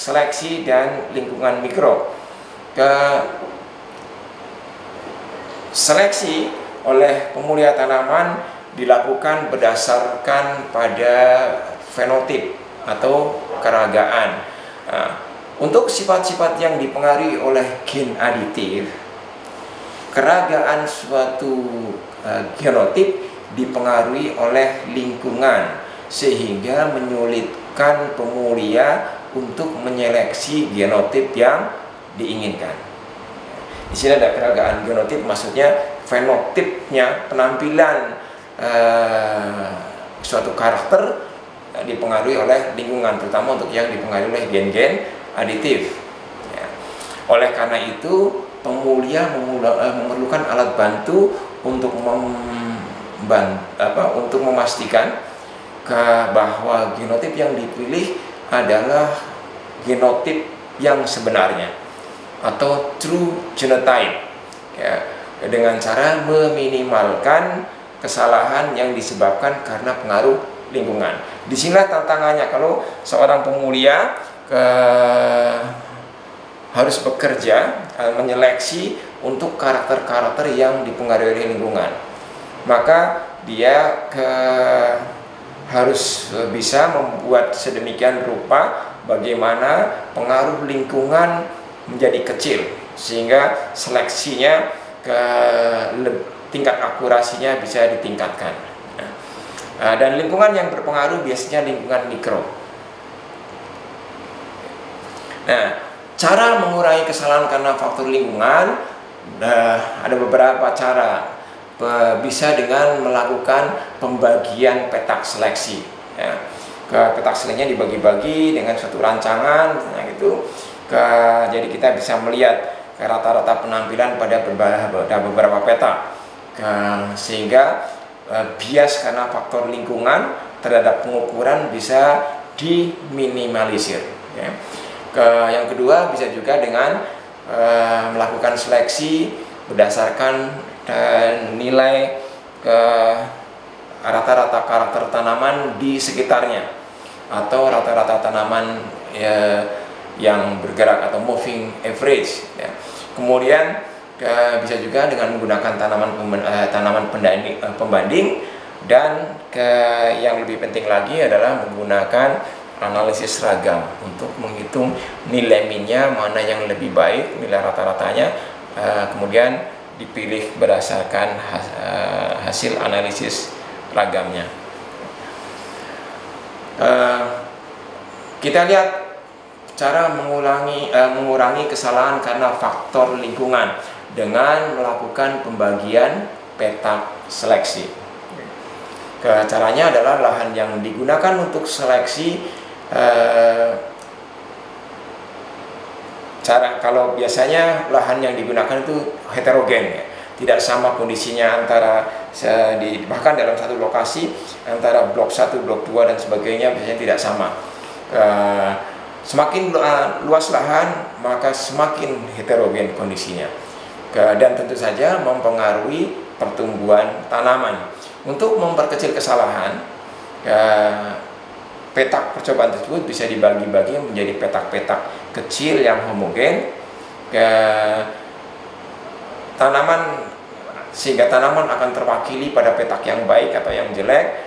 seleksi dan lingkungan mikro. Seleksi oleh pemulia tanaman dilakukan berdasarkan pada fenotip atau keragaan. Untuk sifat-sifat yang dipengaruhi oleh gen aditif, keragaan suatu genotip dipengaruhi oleh lingkungan sehingga menyulitkan pemulia untuk menyeleksi genotip yang diinginkan. Di sini ada keragaan genotip, maksudnya fenotipnya, penampilan suatu karakter dipengaruhi oleh lingkungan, terutama untuk yang dipengaruhi oleh gen-gen aditif. Oleh karena itu, pemulia memerlukan alat bantu untuk untuk memastikan bahwa genotip yang dipilih adalah genotip yang sebenarnya atau true genotype, dengan cara meminimalkan kesalahan yang disebabkan karena pengaruh lingkungan. Disinilah tantangannya kalau seorang pemulia harus bekerja menyeleksi untuk karakter-karakter yang dipengaruhi oleh lingkungan. Maka dia harus bisa membuat sedemikian rupa bagaimana pengaruh lingkungan menjadi kecil sehingga seleksinya tingkat akurasinya bisa ditingkatkan. Dan lingkungan yang berpengaruh biasanya lingkungan mikro. Nah, cara mengurangi kesalahan karena faktor lingkungan ada beberapa cara. Bisa dengan melakukan pembagian petak seleksi. Petak seleksinya dibagi-bagi dengan suatu rancangan, gitu. Jadi kita bisa melihat rata-rata penampilan pada beberapa petak, sehingga bias karena faktor lingkungan terhadap pengukuran bisa diminimalisir. Yang kedua bisa juga dengan melakukan seleksi berdasarkan nilai rata-rata karakter tanaman di sekitarnya atau rata-rata tanaman yang bergerak atau moving average. Kemudian bisa juga dengan menggunakan tanaman pembanding, dan yang lebih penting lagi adalah menggunakan analisis seragam untuk menghitung nilai minnya mana yang lebih baik, nilai rata-ratanya, kemudian dipilih berdasarkan hasil analisis ragamnya. Kita lihat cara mengurangi kesalahan karena faktor lingkungan dengan melakukan pembagian petak seleksi. Caranya adalah lahan yang digunakan untuk seleksi, kalau biasanya lahan yang digunakan itu heterogen, tidak sama kondisinya bahkan dalam satu lokasi antara blok 1, blok 2 dan sebagainya biasanya tidak sama. Semakin luas lahan maka semakin heterogen kondisinya, dan tentu saja mempengaruhi pertumbuhan tanaman. Untuk memperkecil kesalahan, petak percobaan tersebut bisa dibagi-bagi menjadi petak-petak kecil yang homogen, sehingga tanaman akan terwakili pada petak yang baik atau yang jelek.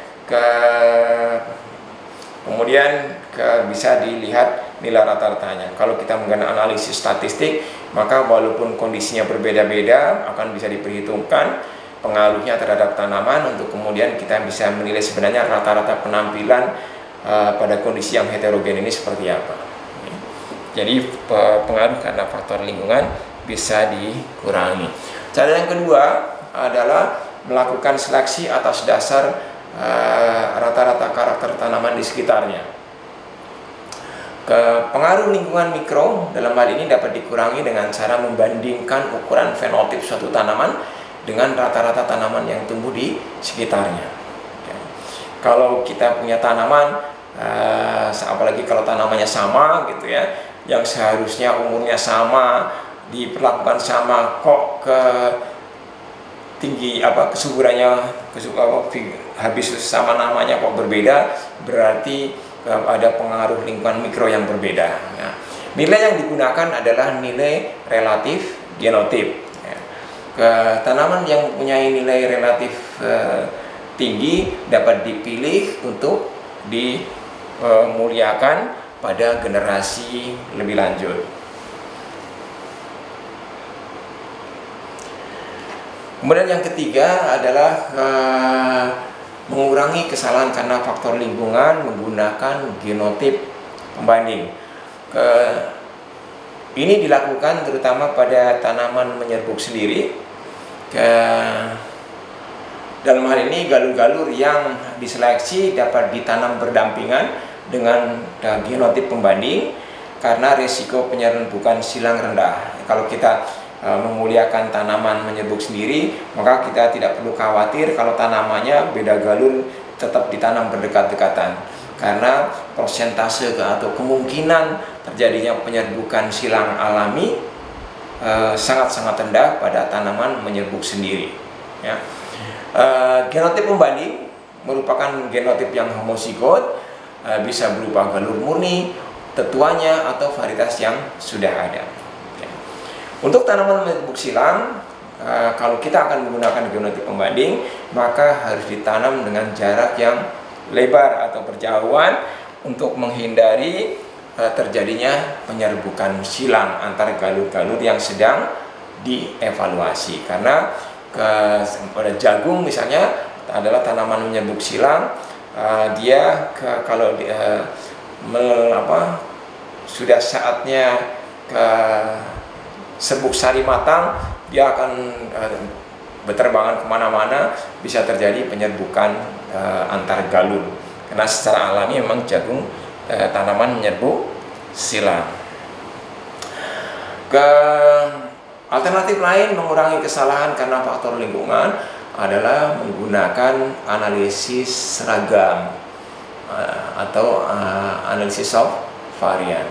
Kemudian bisa dilihat nilai rata-ratanya. Kalau kita menggunakan analisis statistik, maka walaupun kondisinya berbeda-beda akan bisa diperhitungkan pengaruhnya terhadap tanaman untuk kemudian kita bisa menilai sebenarnya rata-rata penampilan pada kondisi yang heterogen ini seperti apa. Jadi pengaruh karena faktor lingkungan bisa dikurangi. Cara yang kedua adalah melakukan seleksi atas dasar rata-rata karakter tanaman di sekitarnya. Pengaruh lingkungan mikro dalam hal ini dapat dikurangi dengan cara membandingkan ukuran fenotip suatu tanaman dengan rata-rata tanaman yang tumbuh di sekitarnya. Kalau kita punya tanaman, apalagi kalau tanamannya sama gitu ya, yang seharusnya umurnya sama, diperlakukan sama, kok kesuburannya habis sama namanya kok berbeda, berarti ada pengaruh lingkungan mikro yang berbeda. Ya. Nilai yang digunakan adalah nilai relatif genotip. Ya. Tanaman yang mempunyai nilai relatif tinggi dapat dipilih untuk dimuliakan pada generasi lebih lanjut. Kemudian yang ketiga adalah mengurangi kesalahan karena faktor lingkungan menggunakan genotip pembanding. Ini dilakukan terutama pada tanaman menyerbuk sendiri. Dalam hal ini galur-galur yang diseleksi dapat ditanam berdampingan dengan genotip pembanding karena risiko penyerbukan silang rendah. Kalau kita memuliakan tanaman menyerbuk sendiri, maka kita tidak perlu khawatir kalau tanamannya beda galur tetap ditanam berdekat-dekatan, karena persentase atau kemungkinan terjadinya penyerbukan silang alami sangat-sangat rendah pada tanaman menyerbuk sendiri. Ya. Genotip pembanding merupakan genotip yang homozigot, bisa berupa galur murni, tetuanya, atau varietas yang sudah ada. Untuk tanaman menyerbuk silang, kalau kita akan menggunakan genotip pembanding, maka harus ditanam dengan jarak yang lebar atau berjauhan untuk menghindari terjadinya penyerbukan silang antara galur-galur yang sedang dievaluasi. Karena pada jagung misalnya adalah tanaman menyerbuk silang, dia kalau sudah saatnya serbuk sari matang, dia akan berterbangan kemana-mana, bisa terjadi penyerbukan antar galur, karena secara alami memang jagung tanaman menyerbuk silang. Alternatif lain mengurangi kesalahan karena faktor lingkungan adalah menggunakan analisis seragam atau analisis of varian.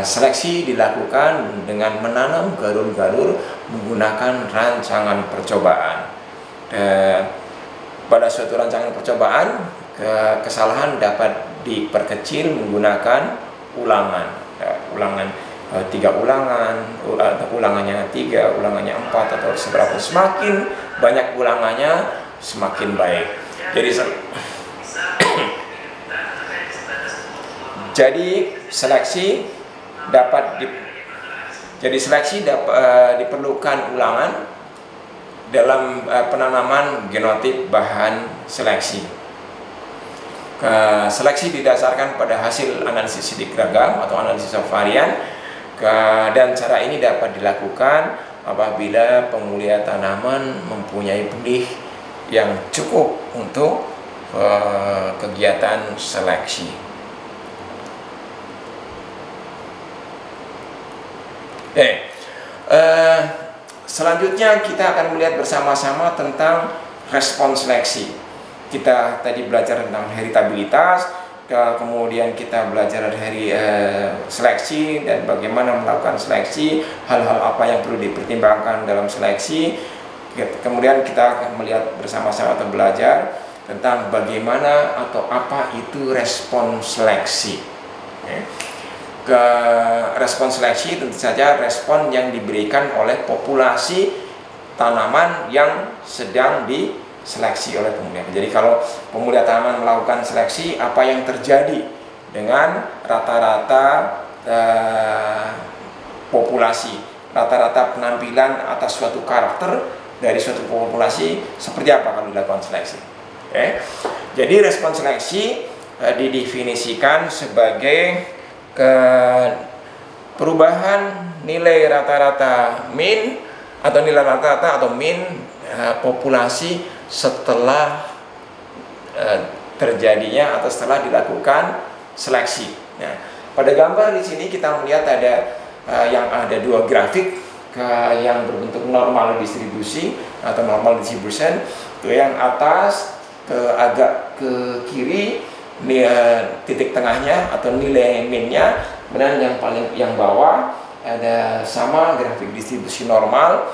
Seleksi dilakukan dengan menanam galur-galur menggunakan rancangan percobaan. Pada suatu rancangan percobaan, kesalahan dapat diperkecil menggunakan ulangan. Ulangan 3 ulangan, ulangannya 3, ulangannya 4, atau seberapa. Semakin banyak ulangannya semakin baik. Jadi seleksi diperlukan ulangan dalam penanaman genotip bahan seleksi. Seleksi didasarkan pada hasil analisis sidik ragam atau analisis of varian, dan cara ini dapat dilakukan apabila pemulia tanaman mempunyai benih yang cukup untuk kegiatan seleksi. Selanjutnya kita akan melihat bersama-sama tentang respon seleksi. Kita tadi belajar tentang heritabilitas, kemudian kita belajar dari seleksi dan bagaimana melakukan seleksi, hal-hal apa yang perlu dipertimbangkan dalam seleksi. Kemudian kita akan melihat bersama-sama atau belajar tentang bagaimana atau apa itu respon seleksi. Respon seleksi tentu saja respon yang diberikan oleh populasi tanaman yang sedang diseleksi oleh pemulia. Jadi kalau pemulia tanaman melakukan seleksi, apa yang terjadi dengan rata-rata populasi, rata-rata penampilan atas suatu karakter dari suatu populasi, seperti apa kalau dilakukan seleksi. Jadi respon seleksi didefinisikan sebagai perubahan nilai rata-rata mean atau nilai rata-rata atau mean populasi setelah terjadinya atau setelah dilakukan seleksi. Nah, pada gambar di sini kita melihat ada dua grafik yang berbentuk normal distribusi atau normal distribution. Yang atas agak ke kiri, titik tengahnya atau nilai min-nya, kemudian yang bawah ada sama grafik distribusi normal,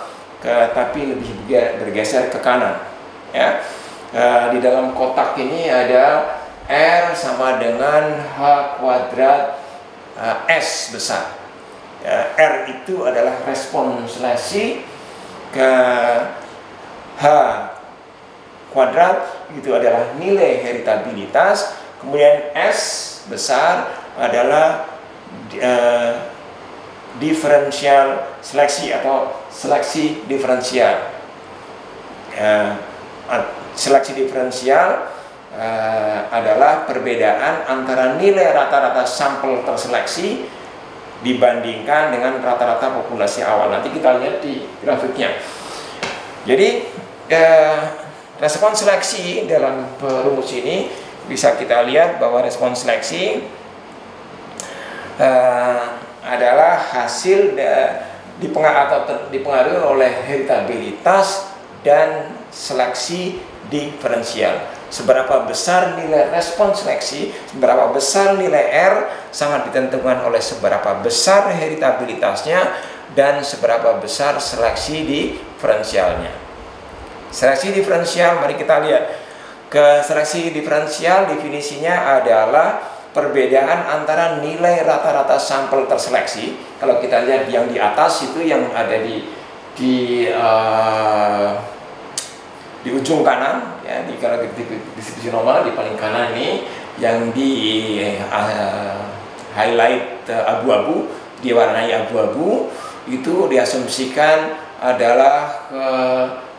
tapi lebih bergeser ke kanan. Ya, di dalam kotak ini ada R sama dengan H kuadrat S besar. Ya, R itu adalah respon seleksi, ke H kuadrat itu adalah nilai heritabilitas, kemudian S besar adalah diferensial seleksi atau seleksi diferensial. Seleksi diferensial adalah perbedaan antara nilai rata-rata sampel terseleksi dibandingkan dengan rata-rata populasi awal. Nanti kita lihat di grafiknya. Jadi respons seleksi dalam rumus ini bisa kita lihat bahwa respons seleksi adalah hasil dipengaruhi oleh heritabilitas dan seleksi diferensial. Seberapa besar nilai respons seleksi, seberapa besar nilai R sangat ditentukan oleh seberapa besar heritabilitasnya dan seberapa besar seleksi diferensialnya. Seleksi diferensial, mari kita lihat. Seleksi diferensial definisinya adalah perbedaan antara nilai rata-rata sampel terseleksi. Kalau kita lihat yang di atas itu yang ada di ujung kanan, ya, kalau di distribusi normal di paling kanan ini yang di highlight abu-abu, diwarnai abu-abu, itu diasumsikan adalah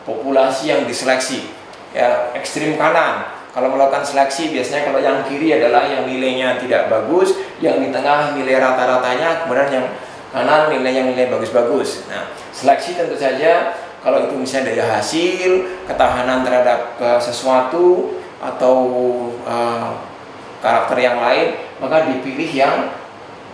populasi yang diseleksi, ya, ekstrim kanan. Kalau melakukan seleksi biasanya kalau yang kiri adalah yang nilainya tidak bagus, yang di tengah nilai rata-ratanya, kemudian yang kanan nilai bagus-bagus. Nah, seleksi tentu saja kalau itu misalnya dari hasil, ketahanan terhadap sesuatu atau karakter yang lain, maka dipilih yang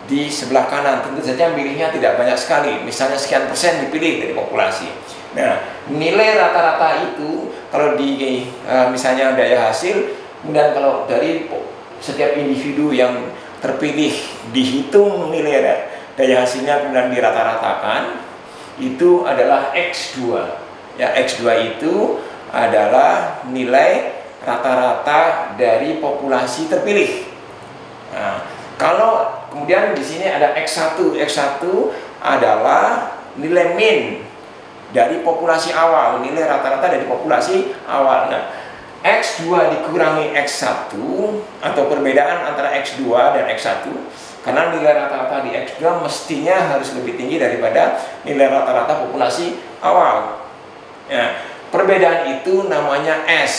di sebelah kanan. Tentu saja milihnya tidak banyak sekali, misalnya sekian persen dipilih dari populasi. Nah, nilai rata-rata itu kalau di misalnya daya hasil, kemudian kalau dari setiap individu yang terpilih dihitung nilai daya hasilnya kemudian dirata-ratakan, itu adalah X2. Ya, X2 itu adalah nilai rata-rata dari populasi terpilih. Nah, kalau kemudian di sini ada X1, X1 adalah nilai min dari populasi awal, nilai rata-rata dari populasi awal. Nah, X2 dikurangi X1 atau perbedaan antara X2 dan X1, karena nilai rata-rata di X2 mestinya harus lebih tinggi daripada nilai rata-rata populasi awal. Ya, perbedaan itu namanya S,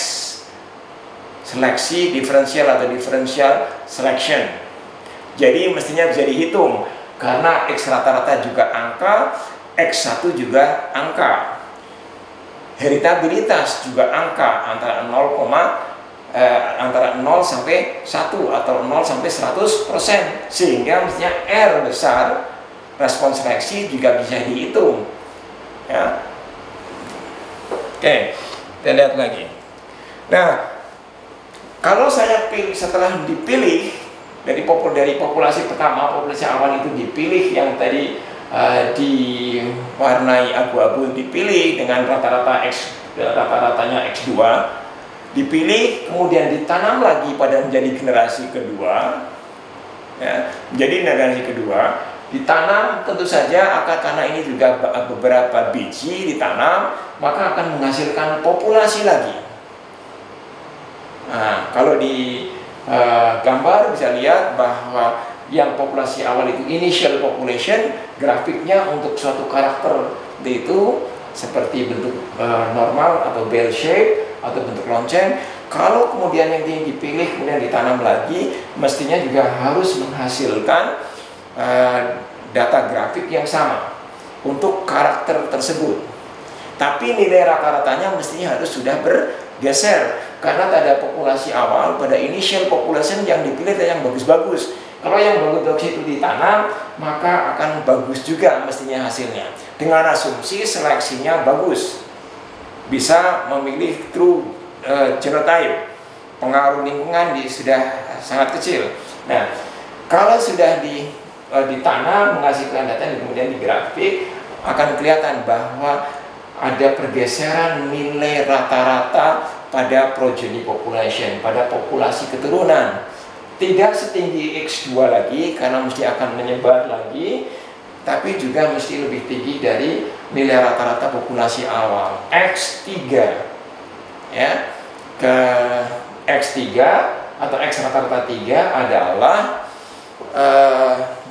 seleksi diferensial atau differential selection. Jadi mestinya bisa dihitung karena X rata-rata juga angka, X1 juga angka, heritabilitas juga angka antara 0 sampai 1 atau 0 sampai 100%, sehingga mestinya R besar respons seleksi juga bisa dihitung, ya. Oke, kita lihat lagi. Nah, kalau saya pilih, setelah dipilih dari populasi pertama, populasi awal itu dipilih yang tadi diwarnai abu-abu, dipilih dengan rata-ratanya X2, dipilih kemudian ditanam lagi pada menjadi generasi kedua, ya, menjadi generasi kedua, ditanam tentu saja karena ini juga beberapa biji ditanam, maka akan menghasilkan populasi lagi. Nah, kalau di gambar bisa lihat bahwa yang populasi awal itu initial population, grafiknya untuk suatu karakter itu seperti bentuk normal atau bell shape atau bentuk lonceng. Kalau kemudian yang dipilih kemudian ditanam lagi, mestinya juga harus menghasilkan data grafik yang sama untuk karakter tersebut. Tapi nilai rata-ratanya mestinya harus sudah bergeser, karena pada populasi awal, pada initial population yang dipilih yang bagus-bagus. Kalau yang bagus-bagus itu ditanam, maka akan bagus juga mestinya hasilnya. Dengan asumsi seleksinya bagus, bisa memilih true genotype, pengaruh lingkungan sudah sangat kecil. Nah, kalau sudah ditanam, menghasilkan data dan kemudian di grafik, akan kelihatan bahwa ada pergeseran nilai rata-rata pada progeny population, pada populasi keturunan. Tidak setinggi X2 lagi karena mesti akan menyebar lagi, tapi juga mesti lebih tinggi dari nilai rata-rata populasi awal X3 ya. Ke X3 atau X rata-rata 3 adalah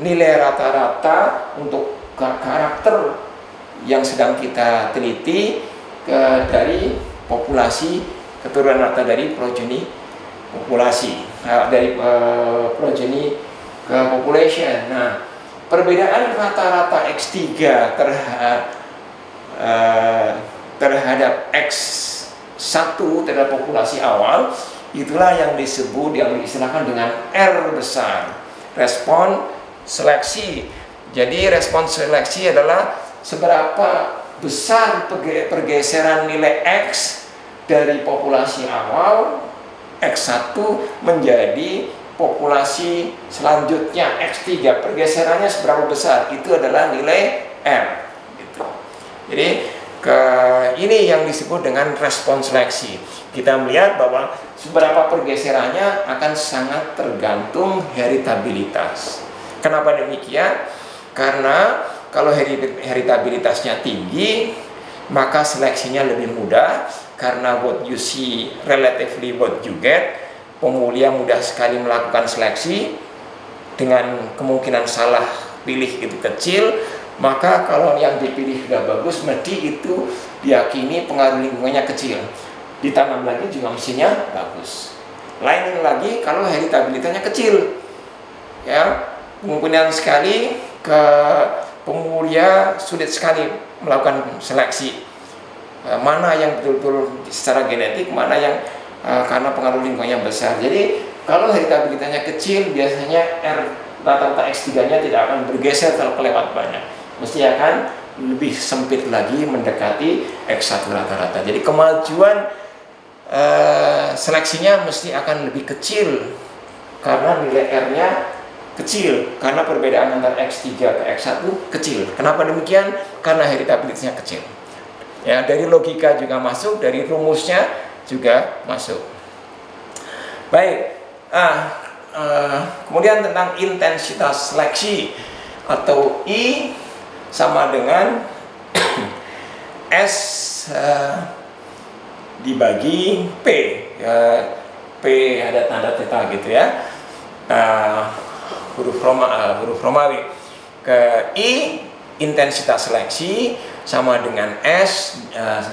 nilai rata-rata untuk karakter yang sedang kita teliti dari populasi keturunan atau dari progeny populasi, dari progeny ke population. Nah, perbedaan rata-rata X3 terhadap X1 terhadap populasi awal, itulah yang disebut, yang diistilahkan dengan R besar, respon seleksi. Jadi respon seleksi adalah seberapa besar pergeseran nilai X dari populasi awal X1 menjadi populasi selanjutnya X3, pergeserannya seberapa besar, itu adalah nilai R gitu. Jadi ini yang disebut dengan respon seleksi. Kita melihat bahwa seberapa pergeserannya akan sangat tergantung heritabilitas. Kenapa demikian? Karena kalau heritabilitasnya tinggi, maka seleksinya lebih mudah, karena what you see relatively what you get. Pemulia mudah sekali melakukan seleksi dengan kemungkinan salah pilih itu kecil. Maka kalau yang dipilih sudah bagus, mesti itu diyakini pengaruh lingkungannya kecil. Ditanam lagi juga mestinya bagus. Lain lagi kalau heritabilitasnya kecil, ya, kemungkinan sekali ke pemulia sulit sekali melakukan seleksi. Mana yang betul-betul secara genetik, mana yang karena pengaruh lingkungannya besar. Jadi kalau heritabilitasnya kecil, biasanya R rata-rata X3-nya tidak akan bergeser terlewat banyak, mesti akan lebih sempit lagi mendekati X1 rata-rata. Jadi kemajuan seleksinya mesti akan lebih kecil karena nilai R-nya kecil, karena perbedaan antara X3 ke X1 kecil. Kenapa demikian? Karena heritabilitasnya kecil. Ya, dari logika juga masuk, dari rumusnya juga masuk. Baik, kemudian tentang intensitas seleksi atau I sama dengan S dibagi P. P ada tanda theta gitu ya. Huruf Romawi. Ke I intensitas seleksi sama dengan S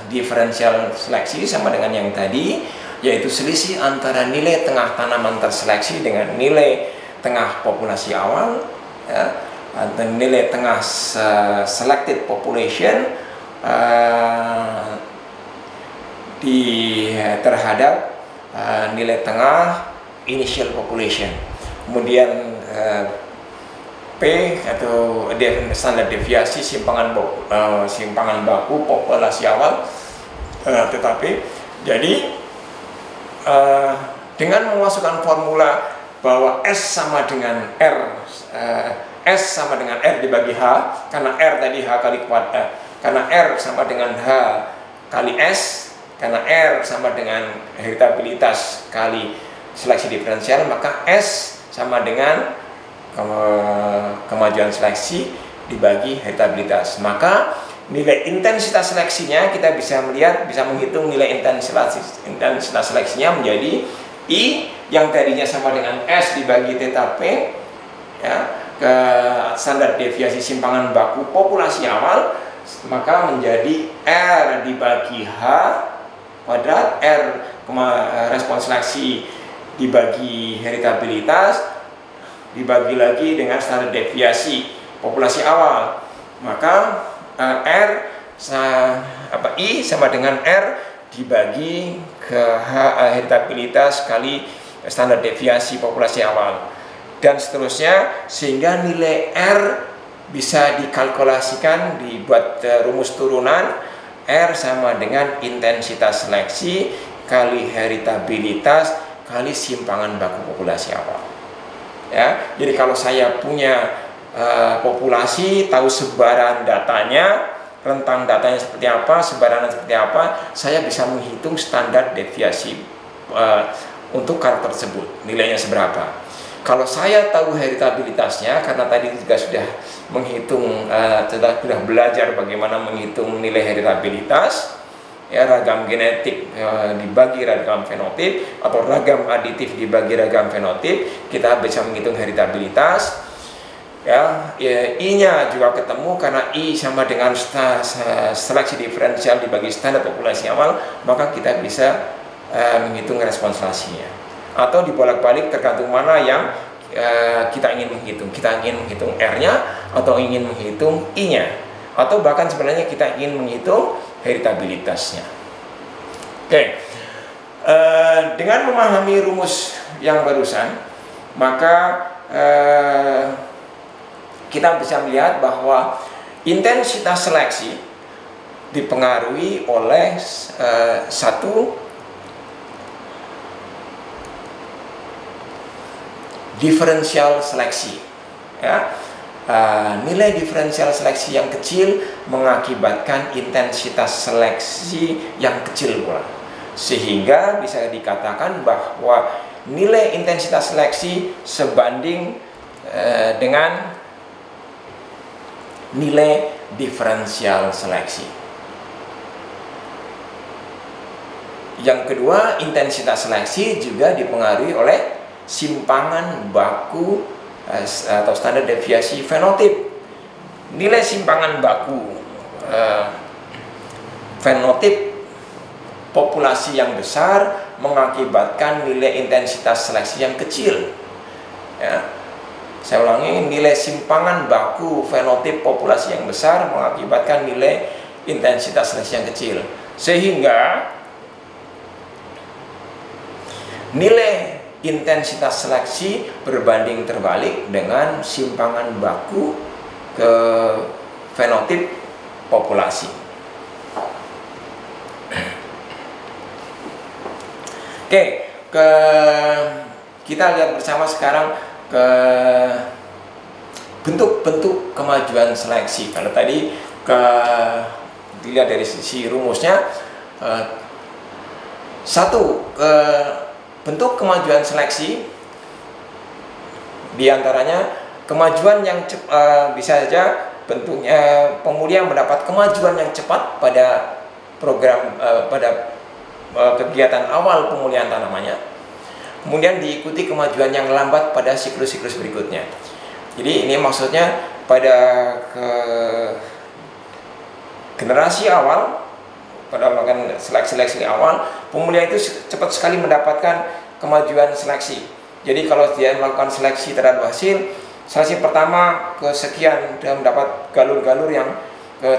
diferensial seleksi sama dengan yang tadi, yaitu selisih antara nilai tengah tanaman terseleksi dengan nilai tengah populasi awal, ya, atau nilai tengah selected population terhadap nilai tengah initial population. Kemudian P atau standar deviasi simpangan baku populasi awal. Tetapi jadi dengan memasukkan formula bahwa S sama dengan R, S sama dengan R dibagi H, karena R tadi H kali kuadrat, karena R sama dengan H kali S, karena R sama dengan heritabilitas kali seleksi diferensial, maka S sama dengan kemajuan seleksi dibagi heritabilitas. Maka nilai intensitas seleksinya kita bisa melihat, bisa menghitung nilai intensitas seleksinya menjadi I yang tadinya sama dengan S dibagi theta P, ya, ke standar deviasi simpangan baku populasi awal, maka menjadi R dibagi H kuadrat, R respon seleksi dibagi heritabilitas dibagi lagi dengan standar deviasi populasi awal, maka I sama dengan R dibagi ke heritabilitas kali standar deviasi populasi awal, dan seterusnya, sehingga nilai R bisa dikalkulasikan, dibuat rumus turunan. R sama dengan intensitas seleksi kali heritabilitas kali simpangan baku populasi awal. Ya, jadi kalau saya punya populasi, tahu sebaran datanya, rentang datanya seperti apa, sebarannya seperti apa, saya bisa menghitung standar deviasi untuk karakter tersebut, nilainya seberapa. Kalau saya tahu heritabilitasnya, karena tadi juga sudah menghitung, sudah belajar bagaimana menghitung nilai heritabilitas, ya, ragam genetik dibagi ragam fenotip atau ragam aditif dibagi ragam fenotip, kita bisa menghitung heritabilitas. Ya, I-nya juga ketemu karena I sama dengan seleksi diferensial dibagi standar populasi awal, maka kita bisa menghitung respons translasinya. Atau dibolak-balik tergantung mana yang kita ingin menghitung. Kita ingin menghitung R-nya atau ingin menghitung I-nya, atau bahkan sebenarnya kita ingin menghitung heritabilitasnya. Oke, dengan memahami rumus yang barusan, maka kita bisa melihat bahwa intensitas seleksi dipengaruhi oleh satu, diferensial seleksi, ya. Nilai diferensial seleksi yang kecil mengakibatkan intensitas seleksi yang kecil pula, sehingga bisa dikatakan bahwa nilai intensitas seleksi sebanding dengan nilai diferensial seleksi. Yang kedua, intensitas seleksi juga dipengaruhi oleh simpangan baku atau standar deviasi fenotip. Nilai simpangan baku fenotip populasi yang besar mengakibatkan nilai intensitas seleksi yang kecil, ya. Saya ulangi, nilai simpangan baku fenotip populasi yang besar mengakibatkan nilai intensitas seleksi yang kecil, sehingga nilai intensitas seleksi berbanding terbalik dengan simpangan baku ke fenotip populasi. Oke, kita lihat bersama sekarang ke bentuk-bentuk kemajuan seleksi. Kalau tadi dilihat dari sisi rumusnya, satu, bentuk kemajuan seleksi diantaranya kemajuan yang bisa saja bentuknya pemuda mendapat kemajuan yang cepat pada program pada kegiatan awal pemulihan tanamannya, kemudian diikuti kemajuan yang lambat pada siklus-siklus berikutnya. Jadi ini maksudnya pada generasi awal, pada melakukan seleksi awal, pemulihan itu cepat sekali mendapatkan kemajuan seleksi. Jadi kalau dia melakukan seleksi terhadap hasil, seleksi pertama kesekian dia mendapat galur-galur yang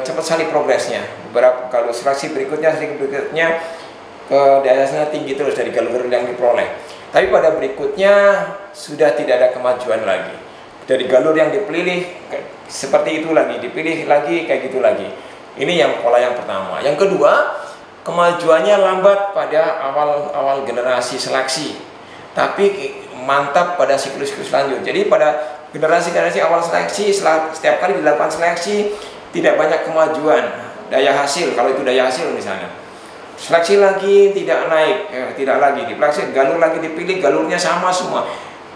cepat sekali progresnya. Beberapa galur seleksi berikutnya hasilnya tinggi terus dari galur-galur yang diperoleh. Tapi pada berikutnya sudah tidak ada kemajuan lagi. Dari galur yang dipilih seperti itu lagi, dipilih lagi kayak gitu lagi. Ini yang pola yang pertama. Yang kedua, kemajuannya lambat pada awal generasi seleksi, tapi mantap pada siklus-siklus lanjut. Jadi pada generasi awal seleksi, setiap kali dilakukan seleksi tidak banyak kemajuan daya hasil. Kalau itu daya hasil misalnya, seleksi lagi tidak naik, tidak lagi dipelajari, galur lagi dipilih, galurnya sama semua.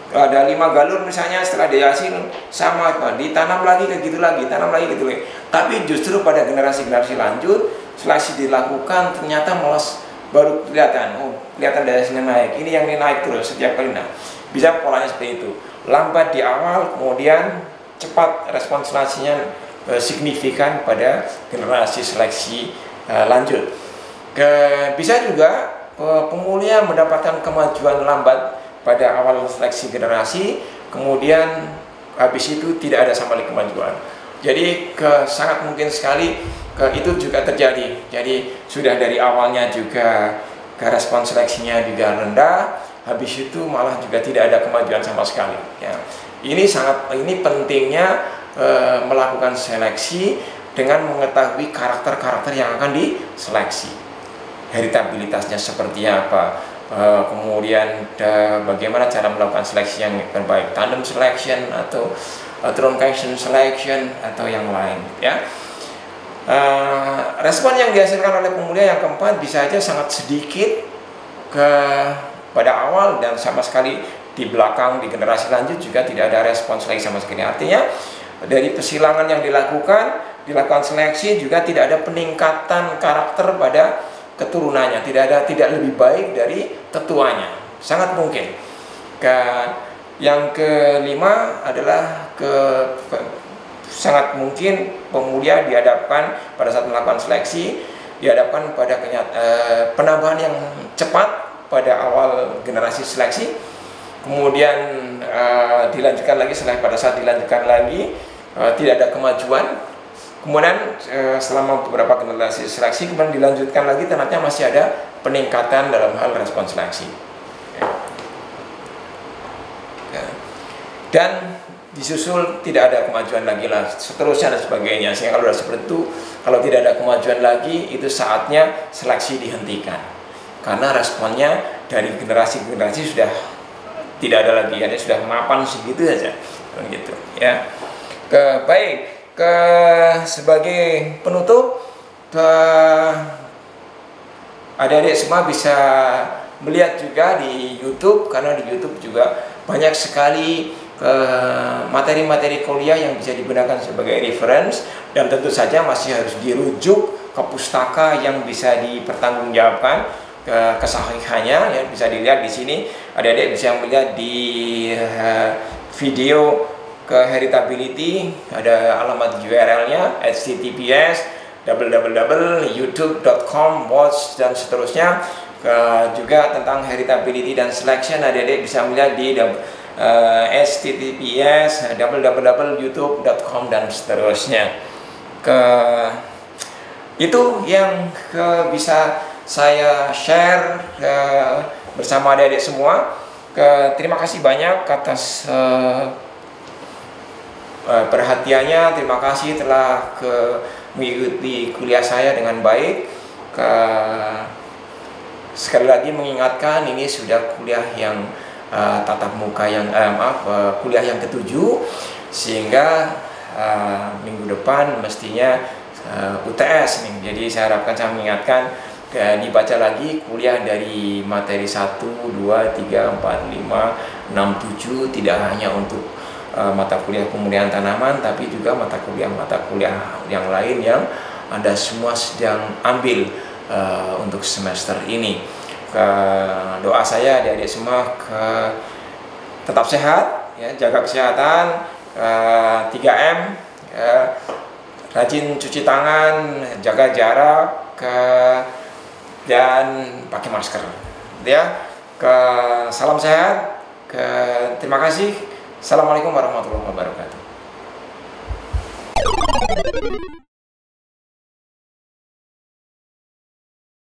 Ada 5 galur misalnya, setelah daya hasil sama, ditanam lagi kayak gitu lagi, tanam lagi gitu lagi. Tapi justru pada generasi lanjut seleksi dilakukan, ternyata malah baru kelihatan, kelihatan daya hasilnya naik. Ini yang naik terus setiap kali. Nah, bisa polanya seperti itu, lambat di awal, kemudian cepat respons seleksinya signifikan pada generasi seleksi lanjut. Bisa juga pemulia mendapatkan kemajuan lambat pada awal seleksi generasi, kemudian habis itu tidak ada sama sekali kemajuan. Jadi sangat mungkin sekali itu juga terjadi. Jadi sudah dari awalnya juga respon seleksinya juga rendah, habis itu malah juga tidak ada kemajuan sama sekali. Ya. Ini pentingnya melakukan seleksi dengan mengetahui karakter-karakter yang akan diseleksi. Heritabilitasnya seperti apa, kemudian bagaimana cara melakukan seleksi yang terbaik, tandem selection atau truncation selection atau yang lain, ya. Respon yang dihasilkan oleh pemuda yang keempat bisa aja sangat sedikit pada awal dan sama sekali di belakang di generasi lanjut juga tidak ada respons lagi sama sekali. Artinya dari persilangan yang dilakukan seleksi juga tidak ada peningkatan karakter pada keturunannya, tidak lebih baik dari tetuanya, sangat mungkin. Yang kelima adalah sangat mungkin pemuda dihadapkan pada saat melakukan seleksi, dihadapkan pada penambahan yang cepat pada awal generasi seleksi, kemudian dilanjutkan lagi pada saat dilanjutkan lagi tidak ada kemajuan, kemudian selama beberapa generasi seleksi kemudian dilanjutkan lagi ternyata masih ada peningkatan dalam hal respon seleksi. Dan disusul tidak ada kemajuan lagi lah, seterusnya dan sebagainya. Sehingga kalau sudah seperti itu, kalau tidak ada kemajuan lagi, itu saatnya seleksi dihentikan karena responnya dari generasi ke generasi sudah tidak ada lagi, hanya sudah mapan segitu saja, gitu ya. Sebagai penutup, adik-adik semua bisa melihat juga di YouTube, karena di YouTube juga banyak sekali materi-materi kuliah yang bisa digunakan sebagai reference, dan tentu saja masih harus dirujuk ke pustaka yang bisa dipertanggungjawabkan kesahihannya, ya. Bisa dilihat di sini, adik-adik bisa melihat di video ke Heritability, ada alamat URL-nya https://youtube.com/watch dan seterusnya. Juga tentang heritability dan selection, adik-adik bisa melihat di https://youtube.com dan seterusnya. Itu yang bisa saya share bersama adik-adik semua. Terima kasih banyak atas perhatiannya. Terima kasih telah mengikuti kuliah saya dengan baik. Sekali lagi mengingatkan, ini sudah kuliah yang tatap muka yang kuliah yang ke-7, sehingga minggu depan mestinya UTS nih. Jadi saya harapkan, saya mengingatkan, dibaca lagi kuliah dari materi 1, 2, 3, 4, 5, 6, 7, tidak hanya untuk mata kuliah pemudaian tanaman, tapi juga mata kuliah yang lain yang Anda semua sedang ambil untuk semester ini. Doa saya adik-adik semua tetap sehat, ya, jaga kesehatan, 3M, rajin cuci tangan, jaga jarak, dan pakai masker, ya. Salam sehat, terima kasih. Assalamualaikum warahmatullahi wabarakatuh.